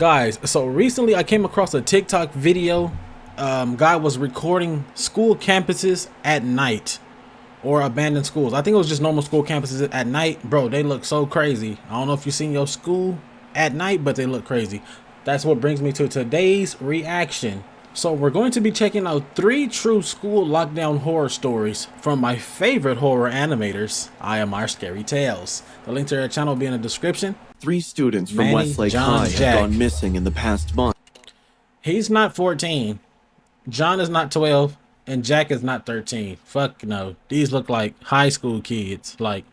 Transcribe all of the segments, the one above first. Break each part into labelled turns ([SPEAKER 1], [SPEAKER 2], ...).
[SPEAKER 1] Guys, so recently I came across a TikTok video. Guy was recording school campuses at night or abandoned schools. I think it was just normal school campuses at night. Bro, they look so crazy. I don't know if you've seen your school at night, but they look crazy. That's what brings me to today's reaction. So we're going to be checking out 3 true school lockdown horror stories from my favorite horror animators, IMR Scary Tales. The link to their channel will be in the description.
[SPEAKER 2] 3 students from
[SPEAKER 1] Manny,
[SPEAKER 2] Westlake
[SPEAKER 1] John,
[SPEAKER 2] High
[SPEAKER 1] Jack.
[SPEAKER 2] have gone missing in the past month.
[SPEAKER 1] He's not 14. John is not 12. And Jack is not 13. Fuck no. These look like high school kids. Like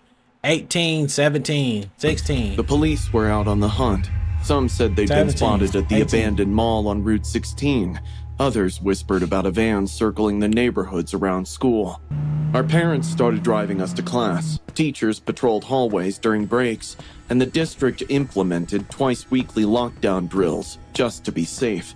[SPEAKER 1] 18, 17, 16.
[SPEAKER 2] The police were out on the hunt. Some said they'd been
[SPEAKER 1] 17,
[SPEAKER 2] spotted at the
[SPEAKER 1] 18.
[SPEAKER 2] abandoned mall on Route 16. Others whispered about a van circling the neighborhoods around school. Our parents started driving us to class. Teachers patrolled hallways during breaks, and the district implemented twice-weekly lockdown drills just to be safe.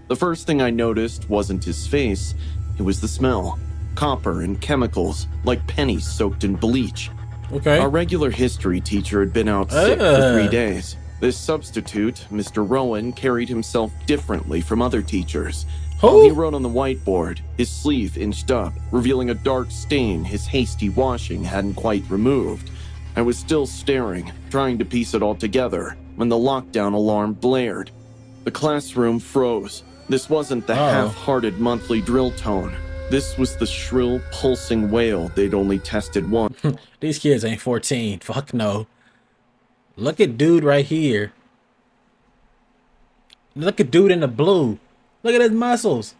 [SPEAKER 2] The first thing I noticed wasn't his face, it was the smell. Copper and chemicals, like pennies soaked in bleach.
[SPEAKER 1] Okay.
[SPEAKER 2] Our regular history teacher had been out sick for 3 days. This substitute, Mr. Rowan, carried himself differently from other teachers. While he wrote on the whiteboard, his sleeve inched up, revealing a dark stain his hasty washing hadn't quite removed. I was still staring, trying to piece it all together, when the lockdown alarm blared. The classroom froze. This wasn't the half-hearted monthly drill tone. This was the shrill, pulsing wail they'd only tested once.
[SPEAKER 1] These kids ain't 14. Fuck no. Look at dude right here. Look at dude in the blue. Look at his muscles.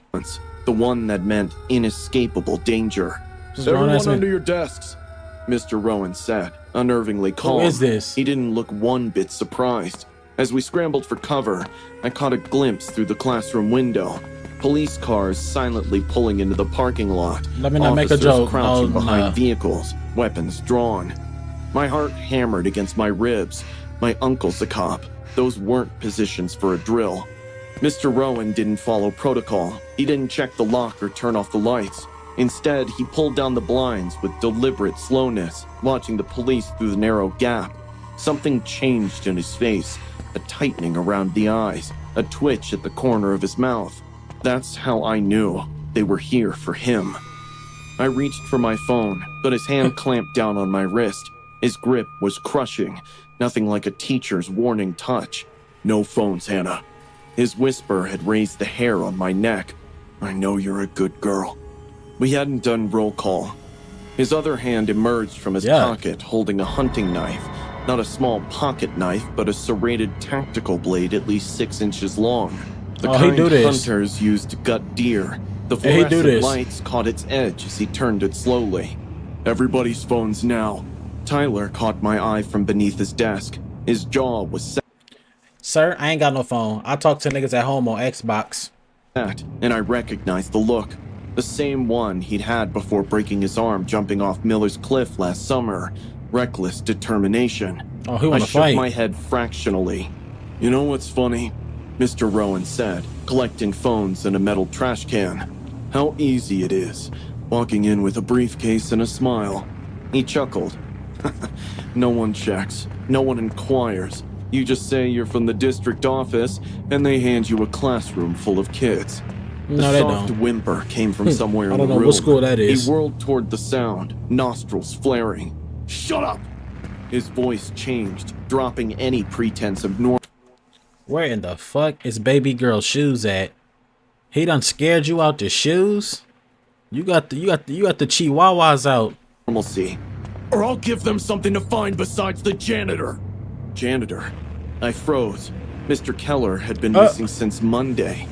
[SPEAKER 2] The one that meant inescapable danger. Everyone under your desks, Mr. Rowan said, unnervingly calm.
[SPEAKER 1] Who is this?
[SPEAKER 2] He didn't look one bit surprised. As we scrambled for cover, I caught a glimpse through the classroom window. Police cars silently pulling into the parking lot.
[SPEAKER 1] Let me not make a
[SPEAKER 2] Officers
[SPEAKER 1] joke.
[SPEAKER 2] crouching
[SPEAKER 1] Oh,
[SPEAKER 2] behind
[SPEAKER 1] no.
[SPEAKER 2] vehicles, weapons drawn. My heart hammered against my ribs. My uncle's a cop. Those weren't positions for a drill. Mr. Rowan didn't follow protocol. He didn't check the lock or turn off the lights. Instead, he pulled down the blinds with deliberate slowness, watching the police through the narrow gap. Something changed in his face, a tightening around the eyes, a twitch at the corner of his mouth. That's how I knew they were here for him. I reached for my phone, but his hand clamped down on my wrist. His grip was crushing, nothing like a teacher's warning touch. No phones, Hannah. His whisper had raised the hair on my neck. I know you're a good girl. We hadn't done roll call. His other hand emerged from his pocket, holding a hunting knife. Not a small pocket knife, but a serrated tactical blade at least 6 inches long. The kind hunters used to gut deer. The fluorescent lights caught its edge as he turned it slowly. Everybody's phones now. Tyler caught my eye from beneath his desk. His jaw was set.
[SPEAKER 1] Sir, I ain't got no phone. I talk to niggas at home on Xbox.
[SPEAKER 2] And I recognized the look. The same one he'd had before breaking his arm jumping off Miller's Cliff last summer. Reckless determination.
[SPEAKER 1] Oh, he wanna fight.
[SPEAKER 2] I shook my head fractionally. You know what's funny? Mr. Rowan said, collecting phones in a metal trash can. How easy it is, walking in with a briefcase and a smile. He chuckled. No one checks. No one inquires. You just say you're from the district office, and they hand you a classroom full of kids.
[SPEAKER 1] No,
[SPEAKER 2] the soft whimper came from somewhere in the room.
[SPEAKER 1] I don't know what school that is.
[SPEAKER 2] He whirled toward the sound, nostrils flaring. Shut up! His voice changed, dropping any pretense of normal.
[SPEAKER 1] Where in the fuck is baby girl's shoes at? He done scared you out the shoes? You got the chihuahuas out.
[SPEAKER 2] Normalcy. Or I'll give them something to find besides the janitor. Janitor. I froze. Mr. Keller had been missing since Monday.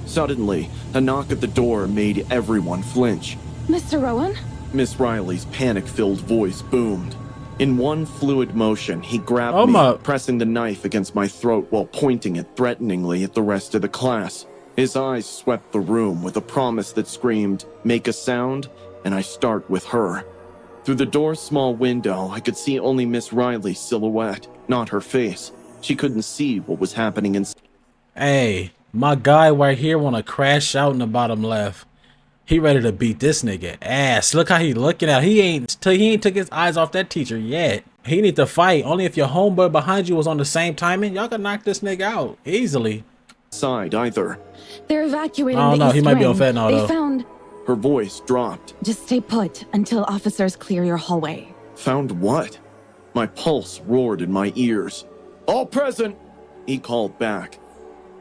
[SPEAKER 2] Suddenly, a knock at the door made everyone flinch.
[SPEAKER 3] Mr. Rowan?
[SPEAKER 2] Miss Riley's panic-filled voice boomed. In one fluid motion, he grabbed me, pressing the knife against my throat while pointing it threateningly at the rest of the class. His eyes swept the room with a promise that screamed, "Make a sound, and I start with her." Through the door's small window, I could see only Miss Riley's silhouette, not her face. She couldn't see what was happening inside.
[SPEAKER 1] Hey, my guy right here wanna crash out in the bottom left. He ready to beat this nigga ass. Look how he looking at. He ain't took his eyes off that teacher yet. He need to fight. Only if your homeboy behind you was on the same timing, y'all can knock this nigga out easily.
[SPEAKER 2] Side either.
[SPEAKER 3] They're evacuating
[SPEAKER 1] I don't
[SPEAKER 3] the
[SPEAKER 1] know.
[SPEAKER 3] East
[SPEAKER 1] He might be on
[SPEAKER 3] Wing.
[SPEAKER 1] fentanyl,
[SPEAKER 3] They
[SPEAKER 1] though.
[SPEAKER 3] found...
[SPEAKER 2] Her voice dropped.
[SPEAKER 3] Just stay put until officers clear your hallway.
[SPEAKER 2] Found what? My pulse roared in my ears. All present, he called back.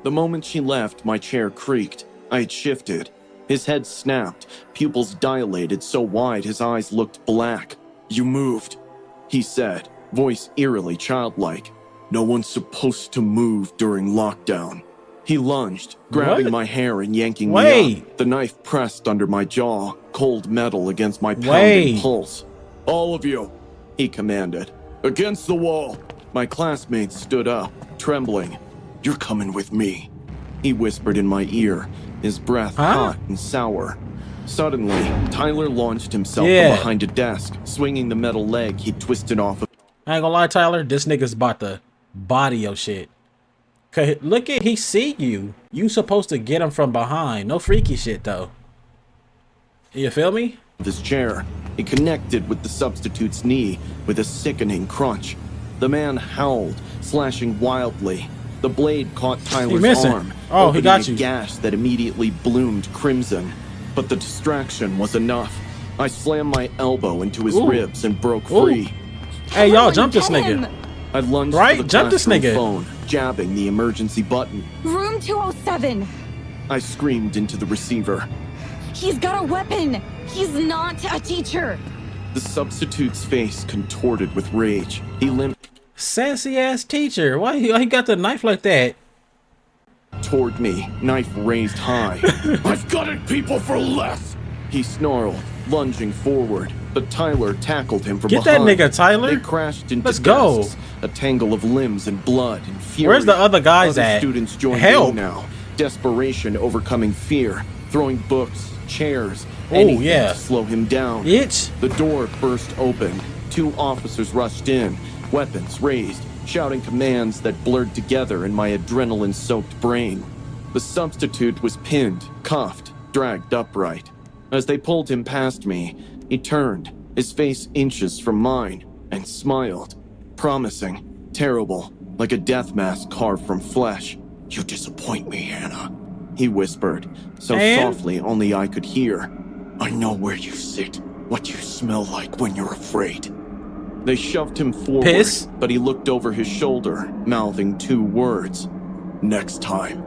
[SPEAKER 2] The moment she left, my chair creaked. I had shifted. His head snapped, pupils dilated so wide his eyes looked black. You moved, he said, voice eerily childlike. No one's supposed to move during lockdown. He lunged, grabbing
[SPEAKER 1] What?
[SPEAKER 2] my hair and yanking me
[SPEAKER 1] Wait.
[SPEAKER 2] up. The knife pressed under my jaw, cold metal against my pounding
[SPEAKER 1] Wait.
[SPEAKER 2] pulse. All of you, he commanded. Against the wall. My classmates stood up, trembling. You're coming with me, he whispered in my ear, his breath hot and sour. Suddenly, Tyler launched himself from behind a desk, swinging the metal leg he'd twisted off of.
[SPEAKER 1] I ain't gonna lie, Tyler. This nigga's about to body your shit. Cause look at, he see you. You supposed to get him from behind. No freaky shit though. You feel me?
[SPEAKER 2] His chair. It connected with the substitute's knee with a sickening crunch. The man howled, slashing wildly. The blade caught Tyler's arm,
[SPEAKER 1] oh, he got
[SPEAKER 2] opening
[SPEAKER 1] you.
[SPEAKER 2] a gash that immediately bloomed crimson. But the distraction was enough. I slammed my elbow into his ribs and broke free.
[SPEAKER 1] Hey, y'all, jump this nigga.
[SPEAKER 2] I lunged
[SPEAKER 1] Right?
[SPEAKER 2] for the
[SPEAKER 1] Jump this
[SPEAKER 2] classroom
[SPEAKER 1] nigga.
[SPEAKER 2] phone, jabbing the emergency button.
[SPEAKER 3] Room 207.
[SPEAKER 2] I screamed into the receiver.
[SPEAKER 3] He's got a weapon. He's not a teacher.
[SPEAKER 2] The substitute's face contorted with rage. He limped
[SPEAKER 1] Sassy ass teacher. Why he got the knife like that?
[SPEAKER 2] toward me, knife raised high. I've got it, people, for less! He snarled, lunging forward, but Tyler tackled him from
[SPEAKER 1] Get that
[SPEAKER 2] behind.
[SPEAKER 1] nigga, Tyler.
[SPEAKER 2] They crashed into
[SPEAKER 1] Let's go.
[SPEAKER 2] desks, a tangle of limbs and blood and fury.
[SPEAKER 1] Where's the other guys
[SPEAKER 2] Other
[SPEAKER 1] at?
[SPEAKER 2] students joined
[SPEAKER 1] Help.
[SPEAKER 2] in now, desperation overcoming fear, throwing books, chairs,
[SPEAKER 1] Oh,
[SPEAKER 2] anything
[SPEAKER 1] yeah.
[SPEAKER 2] to slow him down.
[SPEAKER 1] Bitch.
[SPEAKER 2] The door burst open. 2 officers rushed in, weapons raised, shouting commands that blurred together in my adrenaline-soaked brain. The substitute was pinned, cuffed, dragged upright. As they pulled him past me, he turned, his face inches from mine, and smiled. Promising, terrible, like a death mask carved from flesh. You disappoint me, Hannah, he whispered, so
[SPEAKER 1] And?
[SPEAKER 2] softly only I could hear. I know where you sit, what you smell like when you're afraid. They shoved him forward,
[SPEAKER 1] Piss?
[SPEAKER 2] but he looked over his shoulder, mouthing 2 words. Next time.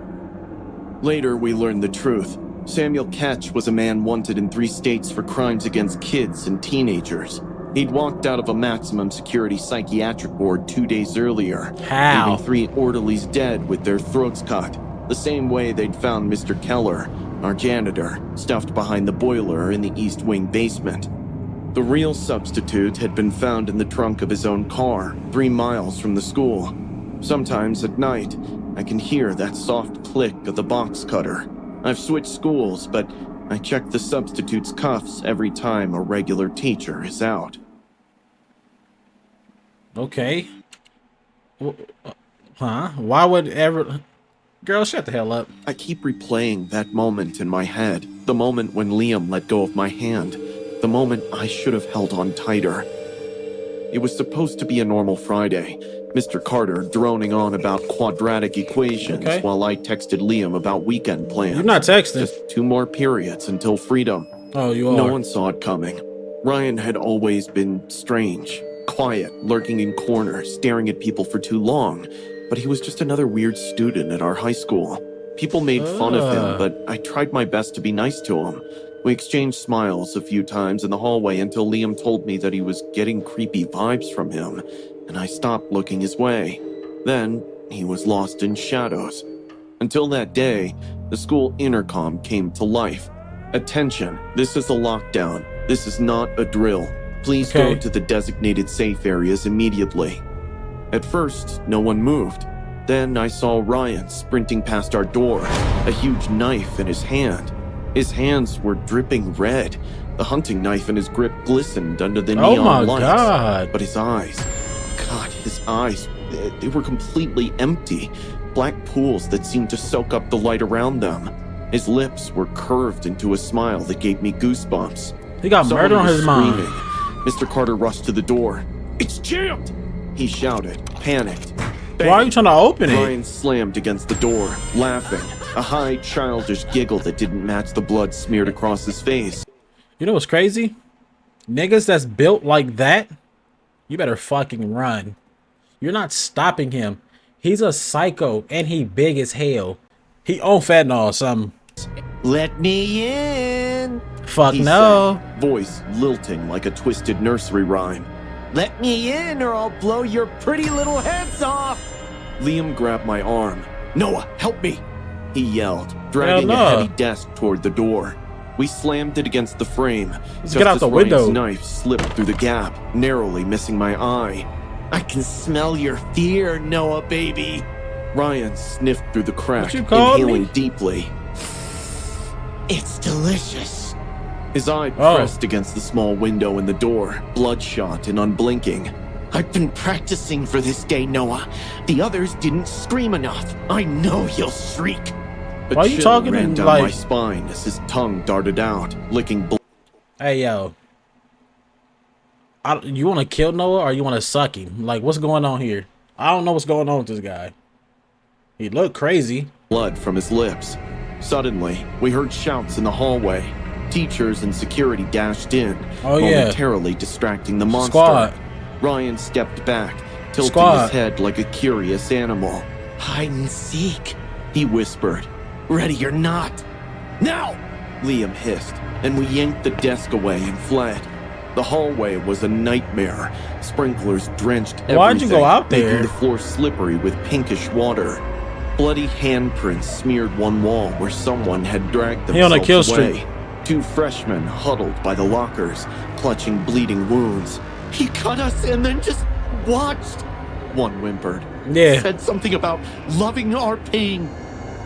[SPEAKER 2] Later, we learned the truth. Samuel Ketch was a man wanted in 3 states for crimes against kids and teenagers. He'd walked out of a maximum security psychiatric ward 2 days earlier,
[SPEAKER 1] How?
[SPEAKER 2] leaving 3 orderlies dead with their throats cut, the same way they'd found Mr. Keller, our janitor, stuffed behind the boiler in the East Wing basement. The real substitute had been found in the trunk of his own car, 3 miles from the school. Sometimes at night, I can hear that soft click of the box cutter. I've switched schools, but I check the substitute's cuffs every time a regular teacher is out.
[SPEAKER 1] Okay. Huh? Why would ever... Girl, shut the hell up.
[SPEAKER 2] I keep replaying that moment in my head, the moment when Liam let go of my hand, the moment I should have held on tighter. It was supposed to be a normal Friday, Mr. Carter droning on about quadratic equations while I texted Liam about weekend plans.
[SPEAKER 1] You're not texting.
[SPEAKER 2] Just 2 more periods until freedom.
[SPEAKER 1] Oh, you are.
[SPEAKER 2] No one saw it coming. Ryan had always been strange, quiet, lurking in corners, staring at people for too long. But he was just another weird student at our high school. People made fun of him, but I tried my best to be nice to him. We exchanged smiles a few times in the hallway until Liam told me that he was getting creepy vibes from him, and I stopped looking his way. Then, he was lost in shadows. Until that day, the school intercom came to life. Attention, this is a lockdown. This is not a drill. Please go to the designated safe areas immediately. At first, no one moved. Then I saw Ryan sprinting past our door, a huge knife in his hand. His hands were dripping red. The hunting knife in his grip glistened under the neon lights.
[SPEAKER 1] God.
[SPEAKER 2] But his eyes, they were completely empty. Black pools that seemed to soak up the light around them. His lips were curved into a smile that gave me goosebumps.
[SPEAKER 1] He got
[SPEAKER 2] Someone
[SPEAKER 1] murder on
[SPEAKER 2] was
[SPEAKER 1] his mind.
[SPEAKER 2] screaming. Mr. Carter rushed to the door. It's jammed! He shouted, panicked.
[SPEAKER 1] Why are you trying to open it?
[SPEAKER 2] Ryan slammed against the door, laughing, a high, childish giggle that didn't match the blood smeared across his face.
[SPEAKER 1] You know what's crazy? Niggas that's built like that, you better fucking run. You're not stopping him. He's a psycho and he big as hell. He on fentanyl or something.
[SPEAKER 2] Let me in!
[SPEAKER 1] Fuck
[SPEAKER 2] He
[SPEAKER 1] no.
[SPEAKER 2] said, voice lilting like a twisted nursery rhyme. Let me in or I'll blow your pretty little heads off! Liam grabbed my arm. Noah, help me! He yelled, dragging a heavy desk toward the door. We slammed it against the frame.
[SPEAKER 1] Let's get out the
[SPEAKER 2] Ryan's
[SPEAKER 1] window.
[SPEAKER 2] knife slipped through the gap, narrowly missing my eye. I can smell your fear, Noah, baby. Ryan sniffed through the crack,
[SPEAKER 1] What you called
[SPEAKER 2] inhaling
[SPEAKER 1] me?
[SPEAKER 2] deeply. It's delicious. His eye pressed against the small window in the door, bloodshot and unblinking. I've been practicing for this day, Noah. The others didn't scream enough. I know you'll shriek.
[SPEAKER 1] Why are you talking
[SPEAKER 2] ran
[SPEAKER 1] in,
[SPEAKER 2] down
[SPEAKER 1] like-
[SPEAKER 2] my spine as his tongue darted out, licking blood.
[SPEAKER 1] Hey, yo. You want to kill Noah or you want to suck him? Like, what's going on here? I don't know what's going on with this guy. He looked crazy.
[SPEAKER 2] Blood from his lips. Suddenly, we heard shouts in the hallway. Teachers and security dashed in,
[SPEAKER 1] Oh, yeah.
[SPEAKER 2] momentarily distracting the monster.
[SPEAKER 1] Squad.
[SPEAKER 2] Ryan stepped back, tilting
[SPEAKER 1] Squad.
[SPEAKER 2] his head like a curious animal. Hide and seek, he whispered. Ready or not. Now! Liam hissed, and we yanked the desk away and fled. The hallway was a nightmare. Sprinklers drenched everything,
[SPEAKER 1] Why'd you go out there?
[SPEAKER 2] making the floor slippery with pinkish water. Bloody handprints smeared one wall where someone had dragged
[SPEAKER 1] He on a
[SPEAKER 2] themselves
[SPEAKER 1] kill
[SPEAKER 2] away.
[SPEAKER 1] streak.
[SPEAKER 2] Two freshmen huddled by the lockers, clutching bleeding wounds. He cut us and then just watched. One whimpered.
[SPEAKER 1] Yeah.
[SPEAKER 2] Said something about loving our pain.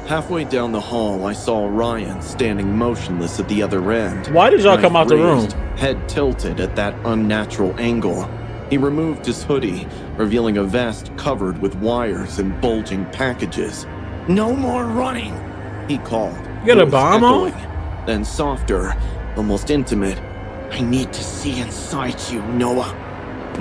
[SPEAKER 2] Halfway down the hall, I saw Ryan standing motionless at the other end.
[SPEAKER 1] Why did y'all come
[SPEAKER 2] Knife
[SPEAKER 1] out the room?
[SPEAKER 2] raised, head tilted at that unnatural angle. He removed his hoodie, revealing a vest covered with wires and bulging packages. No more running, he called.
[SPEAKER 1] You got a
[SPEAKER 2] voice
[SPEAKER 1] bomb on?
[SPEAKER 2] echoing. Then softer, almost intimate. I need to see inside you, Noah.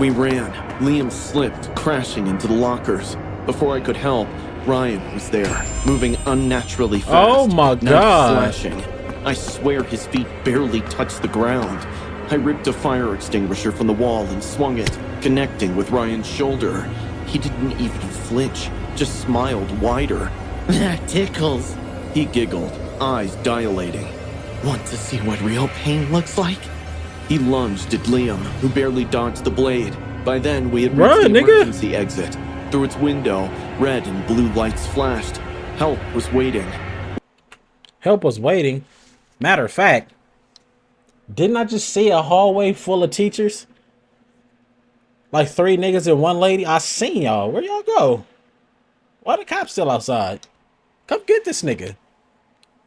[SPEAKER 2] We ran. Liam slipped, crashing into the lockers. Before I could help, Ryan was there, moving unnaturally fast.
[SPEAKER 1] Oh my
[SPEAKER 2] knife
[SPEAKER 1] God.
[SPEAKER 2] Slashing. I swear his feet barely touched the ground. I ripped a fire extinguisher from the wall and swung it, connecting with Ryan's shoulder. He didn't even flinch, just smiled wider. That tickles. He giggled, eyes dilating. Want to see what real pain looks like? He lunged at Liam, who barely dodged the blade. By then, we had reached
[SPEAKER 1] Run,
[SPEAKER 2] the
[SPEAKER 1] nigga.
[SPEAKER 2] emergency exit. Through its window, red and blue lights flashed. Help was waiting.
[SPEAKER 1] Help was waiting. Matter of fact, didn't I just see a hallway full of teachers? Like 3 niggas and 1 lady? I seen y'all. Where y'all go? Why the cops still outside? Come get this nigga.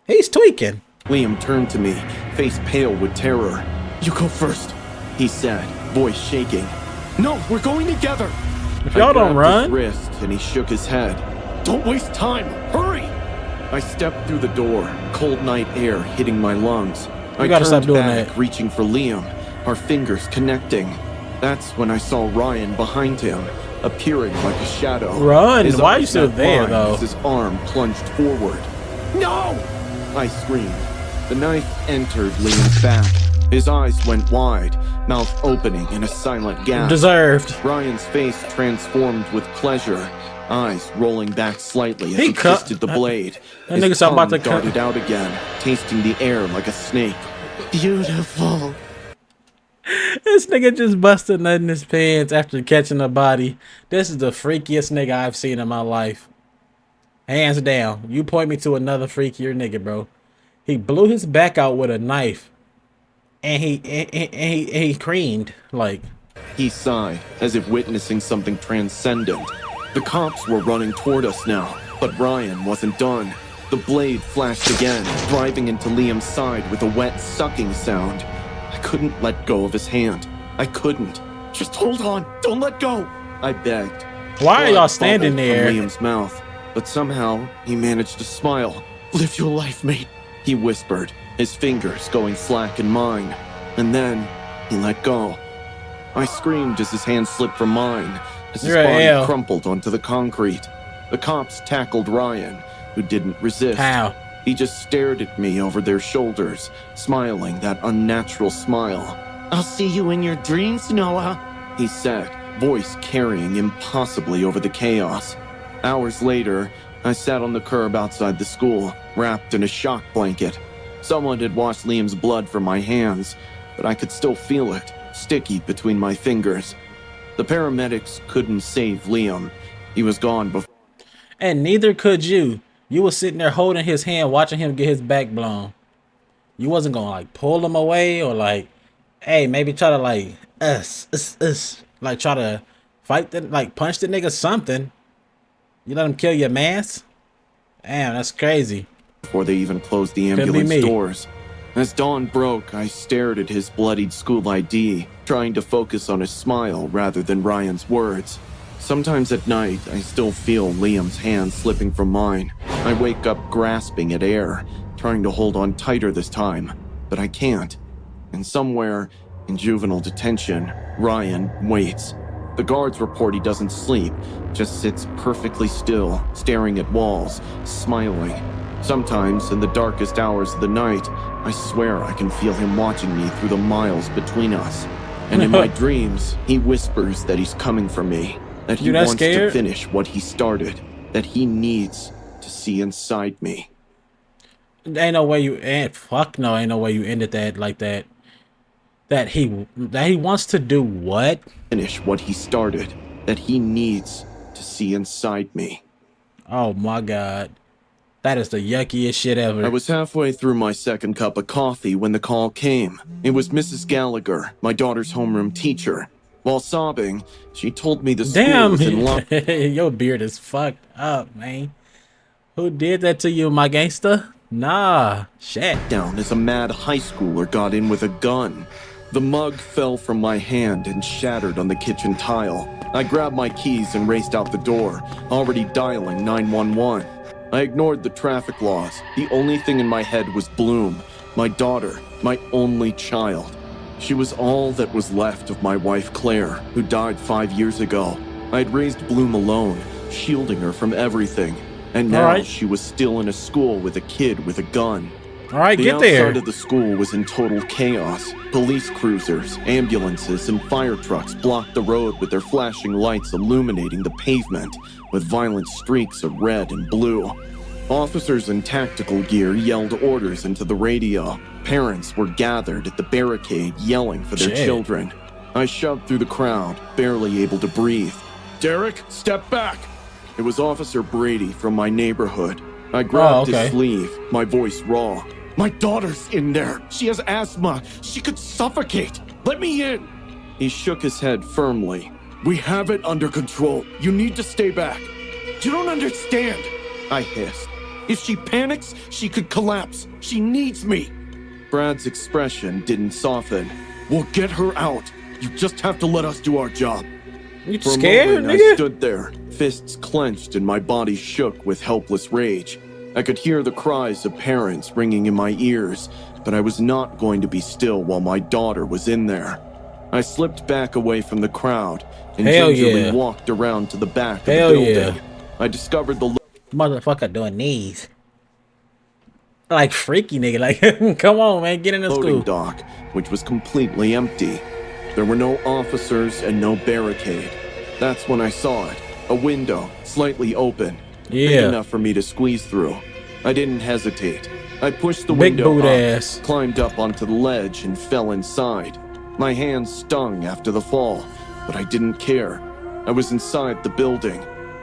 [SPEAKER 1] He's tweaking.
[SPEAKER 2] Liam turned to me, face pale with terror. You go first, he said, voice shaking. No, we're going together.
[SPEAKER 1] If y'all don't
[SPEAKER 2] grabbed his
[SPEAKER 1] run,
[SPEAKER 2] wrist and he shook his head. Don't waste time. Hurry! I stepped through the door, cold night air hitting my lungs. I
[SPEAKER 1] gotta stop
[SPEAKER 2] turned
[SPEAKER 1] doing
[SPEAKER 2] back,
[SPEAKER 1] that.
[SPEAKER 2] reaching for Liam, our fingers connecting. That's when I saw Ryan behind him, appearing like a shadow.
[SPEAKER 1] Run!
[SPEAKER 2] His
[SPEAKER 1] Why are you
[SPEAKER 2] eyes
[SPEAKER 1] still
[SPEAKER 2] met
[SPEAKER 1] there,
[SPEAKER 2] mine
[SPEAKER 1] though?
[SPEAKER 2] as his arm plunged forward. No! I screamed. The knife entered Liam's back. His eyes went wide, mouth opening in a silent gasp.
[SPEAKER 1] deserved.
[SPEAKER 2] Ryan's face transformed with pleasure, eyes rolling back slightly as
[SPEAKER 1] He
[SPEAKER 2] he
[SPEAKER 1] cut-
[SPEAKER 2] twisted the blade.
[SPEAKER 1] That
[SPEAKER 2] His
[SPEAKER 1] nigga's about to
[SPEAKER 2] tongue
[SPEAKER 1] cut-
[SPEAKER 2] darted out again, tasting the air like a snake. Beautiful.
[SPEAKER 1] This nigga just busted nut in his pants after catching a body. This is the freakiest nigga I've seen in my life. Hands down. You point me to another freakier nigga, bro. He blew his back out with a knife. And he creamed. Like,
[SPEAKER 2] He sighed, as if witnessing something transcendent. The cops were running toward us now, but Ryan wasn't done. The blade flashed again, driving into Liam's side with a wet sucking sound. I couldn't let go of his hand. I couldn't. Just hold on, don't let go, I begged.
[SPEAKER 1] why are y'all
[SPEAKER 2] Blood
[SPEAKER 1] standing
[SPEAKER 2] bubbled from
[SPEAKER 1] there?
[SPEAKER 2] Liam's mouth, but somehow he managed to smile. Live your life, mate, he whispered, his fingers going slack in mine. And then he let go. I screamed as his hand slipped from mine, as his
[SPEAKER 1] You're a
[SPEAKER 2] body
[SPEAKER 1] L.
[SPEAKER 2] crumpled onto the concrete. The cops tackled Ryan, who didn't resist.
[SPEAKER 1] How?
[SPEAKER 2] He just stared at me over their shoulders, smiling that unnatural smile. "I'll see you in your dreams, Noah," he said, voice carrying impossibly over the chaos. Hours later, I sat on the curb outside the school, wrapped in a shock blanket. Someone had washed Liam's blood from my hands, but I could still feel it, sticky between my fingers. The paramedics couldn't save Liam. He was gone before.
[SPEAKER 1] And neither could you. You were sitting there holding his hand, watching him get his back blown. You wasn't gonna like pull him away or like, hey, maybe try to like like try to fight the like punch the nigga something. You let him kill your mans? Damn, that's crazy.
[SPEAKER 2] Before they even closed the ambulance doors. As dawn broke, I stared at his bloodied school ID, trying to focus on his smile rather than Ryan's words. Sometimes at night, I still feel Liam's hand slipping from mine. I wake up grasping at air, trying to hold on tighter this time, but I can't. And somewhere, in juvenile detention, Ryan waits. The guards report he doesn't sleep, just sits perfectly still, staring at walls, smiling. Sometimes, in the darkest hours of the night, I swear I can feel him watching me through the miles between us. And in my dreams, he whispers that he's coming for me, that he wants to finish what he started, that he needs to see inside me.
[SPEAKER 1] Ain't no way you ain't no way you ended that like that. That he wants to do what?
[SPEAKER 2] Finish what he started, that he needs to see inside me.
[SPEAKER 1] Oh my God. That is the yuckiest shit ever.
[SPEAKER 2] I was halfway through my second cup of coffee when the call came. It was Mrs. Gallagher, my daughter's homeroom teacher. While sobbing, she told me the school was in lockdown.
[SPEAKER 1] Your beard is fucked up, man. Who did that to you, my gangster? Nah, shit.
[SPEAKER 2] Down as a mad high schooler got in with a gun. The mug fell from my hand and shattered on the kitchen tile. I grabbed my keys and raced out the door, already dialing 911. I ignored the traffic laws. The only thing in my head was Bloom, my daughter, my only child. She was all that was left of my wife Claire, who died 5 years ago. I had raised Bloom alone, shielding her from everything. And now she was still in a school with a kid with a gun.
[SPEAKER 1] All right, get there.
[SPEAKER 2] The outside of the school was in total chaos. Police cruisers, ambulances, and fire trucks blocked the road with their flashing lights illuminating the pavement with violent streaks of red and blue. Officers in tactical gear yelled orders into the radio. Parents were gathered at the barricade yelling for their children. I shoved through the crowd, barely able to breathe. "Derek, step back!" It was Officer Brady from my neighborhood. I grabbed his sleeve, my voice raw. "My daughter's in there. She has asthma. She could suffocate. Let me in." He shook his head firmly. "We have it under control. You need to stay back." "You don't understand," I hissed. "If she panics, she could collapse. She needs me." Brad's expression didn't soften. "We'll get her out. You just have to let us do our job."
[SPEAKER 1] You
[SPEAKER 2] For
[SPEAKER 1] scared,
[SPEAKER 2] a moment,
[SPEAKER 1] nigga?
[SPEAKER 2] I stood there, fists clenched and my body shook with helpless rage. I could hear the cries of parents ringing in my ears, but I was not going to be still while my daughter was in there. I slipped back away from the crowd and gingerly walked around to the back of the building. I discovered the
[SPEAKER 1] motherfucker doing these. Like freaky nigga, like come on man, get in the
[SPEAKER 2] loading
[SPEAKER 1] school.
[SPEAKER 2] dock, which was completely empty. There were no officers and no barricade. That's when I saw it. A window, slightly open. Big enough for me to squeeze through. I didn't hesitate. I pushed the window up, climbed up onto the ledge, and fell inside. My hands stung after the fall, but I didn't care. I was inside the building.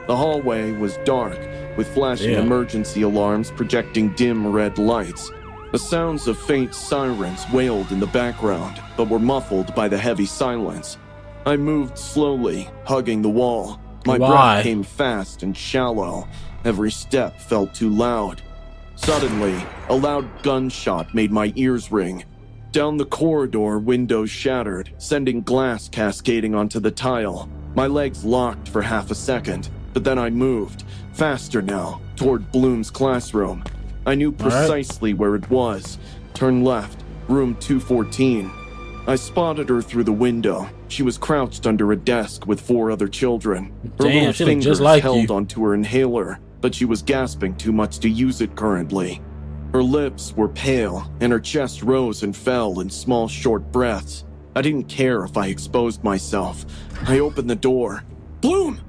[SPEAKER 2] The hallway was dark, with flashing emergency alarms projecting dim red lights. The sounds of faint sirens wailed in the background, but were muffled by the heavy silence. I moved slowly, hugging the wall. My breath came fast and shallow. Every step felt too loud. Suddenly, a loud gunshot made my ears ring. Down the corridor, windows shattered, sending glass cascading onto the tile. My legs locked for half a second, but then I moved, faster now, toward Bloom's classroom. I knew precisely where it was. Turn left, room 214. I spotted her through the window. She was crouched under a desk with 4 other children. Her
[SPEAKER 1] Damn,
[SPEAKER 2] little
[SPEAKER 1] she looked
[SPEAKER 2] fingers
[SPEAKER 1] just like
[SPEAKER 2] held
[SPEAKER 1] you.
[SPEAKER 2] onto her inhaler, but she was gasping too much to use it currently. Her lips were pale, and her chest rose and fell in small, short breaths. I didn't care if I exposed myself. I opened the door. Bloom!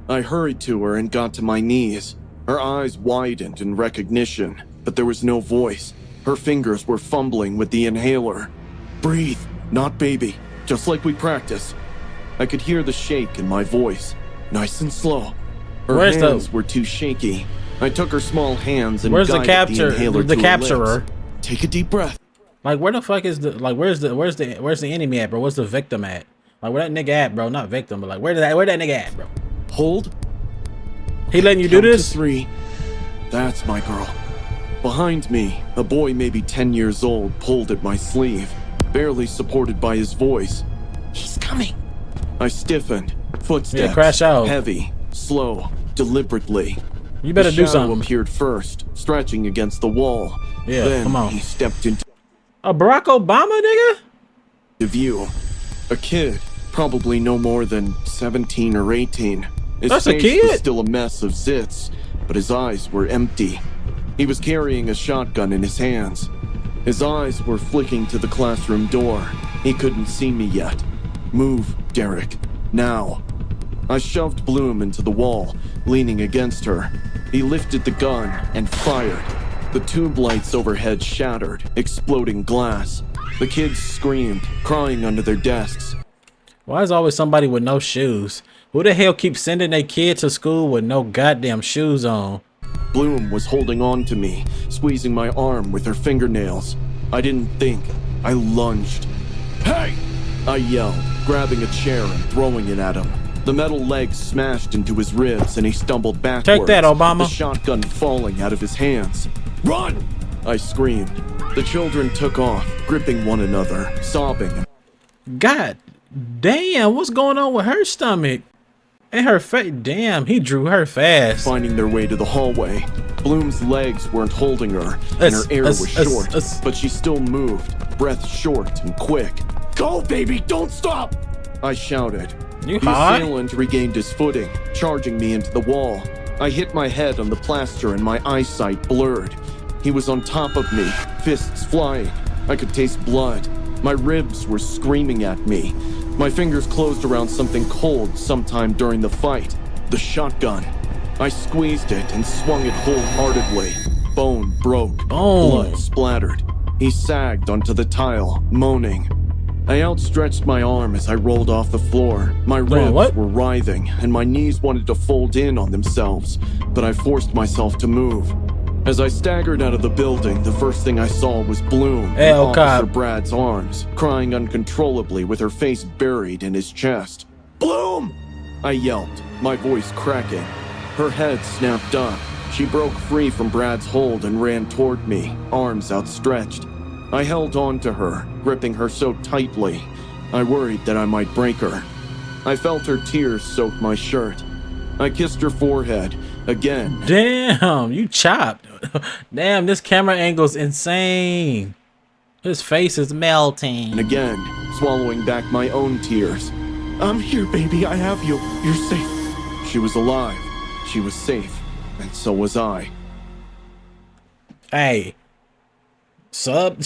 [SPEAKER 2] I hurried to her and got to my knees. Her eyes widened in recognition, but there was no voice. Her fingers were fumbling with the inhaler. Breathe, not baby, just like we practiced. I could hear the shake in my voice, nice and slow. Her
[SPEAKER 1] Where's the-
[SPEAKER 2] hands were too shaky. I took her small hands and
[SPEAKER 1] Where's the
[SPEAKER 2] guided
[SPEAKER 1] capture-
[SPEAKER 2] inhaler
[SPEAKER 1] the
[SPEAKER 2] to her
[SPEAKER 1] capturer?
[SPEAKER 2] lips. Take a deep breath.
[SPEAKER 1] Like, where the fuck is the, like, where's the enemy at, bro? Where's the victim at? Like, where that nigga at, bro? Not victim, but like, where that nigga at, bro?
[SPEAKER 2] Hold.
[SPEAKER 1] He letting you do
[SPEAKER 2] Count to
[SPEAKER 1] this?
[SPEAKER 2] 3. That's my girl. Behind me, a boy maybe 10 years old pulled at my sleeve, barely supported by his voice. He's coming. I stiffened. Footsteps.
[SPEAKER 1] Yeah, crash out.
[SPEAKER 2] Heavy, slow, deliberately.
[SPEAKER 1] You better
[SPEAKER 2] The
[SPEAKER 1] do
[SPEAKER 2] shadow
[SPEAKER 1] something.
[SPEAKER 2] appeared first, stretching against the wall.
[SPEAKER 1] Yeah,
[SPEAKER 2] then
[SPEAKER 1] come on.
[SPEAKER 2] he stepped into
[SPEAKER 1] A Barack Obama, nigga?
[SPEAKER 2] view. A kid, probably no more than 17 or 18. His
[SPEAKER 1] That's a
[SPEAKER 2] face
[SPEAKER 1] kid?
[SPEAKER 2] was still a mess of zits, but his eyes were empty. He was carrying a shotgun in his hands. His eyes were flicking to the classroom door. He couldn't see me yet. Move, Derek. Now. I shoved Bloom into the wall, leaning against her. He lifted the gun and fired. The tube lights overhead shattered, exploding glass. The kids screamed, crying under their desks.
[SPEAKER 1] Why is always somebody with no shoes? Who the hell keeps sending their kid to school with no goddamn shoes on?
[SPEAKER 2] Bloom was holding on to me, squeezing my arm with her fingernails. I didn't think. I lunged. Hey! I yelled, grabbing a chair and throwing it at him. The metal legs smashed into his ribs and he stumbled backwards.
[SPEAKER 1] Take that, Obama.
[SPEAKER 2] The shotgun falling out of his hands. Run! I screamed. The children took off, gripping one another, sobbing.
[SPEAKER 1] God damn, what's going on with her stomach? And her face. Damn, he drew her fast.
[SPEAKER 2] Finding their way to the hallway. Bloom's legs weren't holding her, and her air was short, but she still moved, breath short and quick. Go, baby, don't stop! I shouted.
[SPEAKER 1] You
[SPEAKER 2] The
[SPEAKER 1] high?
[SPEAKER 2] assailant regained his footing, charging me into the wall. I hit my head on the plaster and my eyesight blurred. He was on top of me, fists flying. I could taste blood. My ribs were screaming at me. My fingers closed around something cold sometime during the fight. The shotgun. I squeezed it and swung it wholeheartedly. Bone broke.
[SPEAKER 1] Boom.
[SPEAKER 2] Blood splattered. He sagged onto the tile, moaning. I outstretched my arm as I rolled off the floor. My ribs
[SPEAKER 1] what?
[SPEAKER 2] were writhing, and my knees wanted to fold in on themselves, but I forced myself to move. As I staggered out of the building, the first thing I saw was Bloom
[SPEAKER 1] Hey,
[SPEAKER 2] in
[SPEAKER 1] okay.
[SPEAKER 2] Officer Brad's arms, crying uncontrollably with her face buried in his chest. Bloom! I yelped, my voice cracking. Her head snapped up. She broke free from Brad's hold and ran toward me, arms outstretched. I held on to her, gripping her so tightly. I worried that I might break her. I felt her tears soak my shirt. I kissed her forehead, again.
[SPEAKER 1] Damn, you chopped. Damn, this camera angle's insane. His face is melting.
[SPEAKER 2] And again, swallowing back my own tears. I'm here, baby, I have you. You're safe. She was alive. She was safe. And so was I.
[SPEAKER 1] Hey, sub,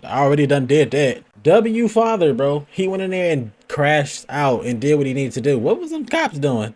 [SPEAKER 1] I already done did that. W father, bro. He went in there and crashed out and did what he needed to do. What was them cops doing?